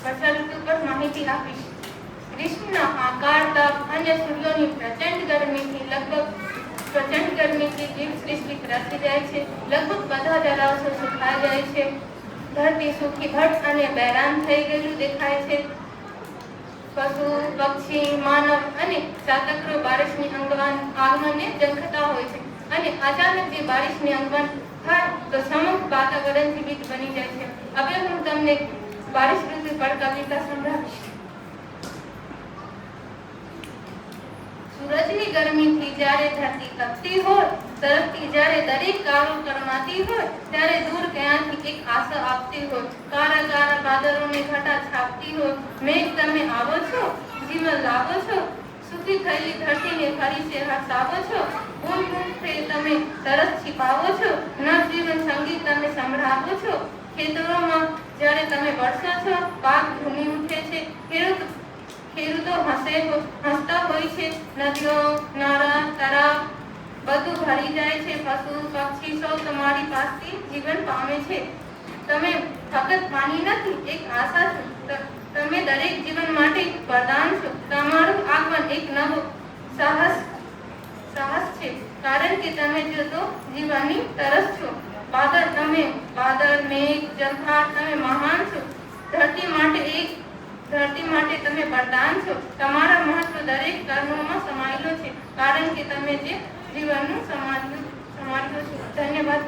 વર્ષાઋતુ પર માહિતી આપીશ। ગ્રીષ્મના આકાર, તાપ અને સૂર્યોની પ્રચંડ ગરમીથી જીવ સૃષ્ટિ ત્રાસી જાય છે। લગભગ બધા જલાશયો સુખાઈ જાય છે। ધરતી સૂકી ભટ અને બેરાન થઈ ગયેલું દેખાય છે। પશુ, પક્ષી, માનવ અને ચાતકરો બારિશની આગમનને ઝંખતા હોય છે અને અચાનક જે બારિશની આગમન થાય તો સમગ્ર વાતાવરણ જીવિત બની જાય છે। હવે હું તમને બારિશ ઋતુ પર કવિતા સંભળાવીશ। સૂરજની ગરમીથી જ્યારે ધરતી તપતી હોય, તરફથી જ્યારે દરેક કારો કરમાતી હોય, ત્યારે દૂર ક્યાંથી એક આશા આપતી હોય। કારા કારા વાદળોને ઘટા છાપતી હોય। મેઘ તમે આવો છો, જીવન લાવો છો, સુખી થયેલી ધરતીને ફરી છે હસાવો છો। બૂંદ બૂંદથી તમે તરસ छिपाવો છો, નવજીવન સંગીત તમે સંભળાવો છો। ખેતરોમાં જ્યારે તમે વરસો છો, પાક ઝૂમી ઉઠે છે, ખેડૂતો હસતા હોય છે। નદીઓ, નાળા, તળાવ બધું ભરી જાય છે। પશુ પક્ષી સૌ તમારી પાસેથી જીવન પામે છે। તમે ફક્ત પાણી નથી, એક આશા છો। તમે દરેક જીવન માટે વરદાન છો। તમારું આગમન એક નવો સાહસ છે, કારણ કે તમે જો જીવનની તરસ છો। બાદલ, મેઘ, જલધાર તમે મહાન છો। ધરતી માટે તમે વરદાન છો। તમારા મહત્વ દરેક કર્મોમાં સમાયેલો છે, કારણ કે તમે જે જીવનનું સંભાળ્યું છો। ધન્યવાદ।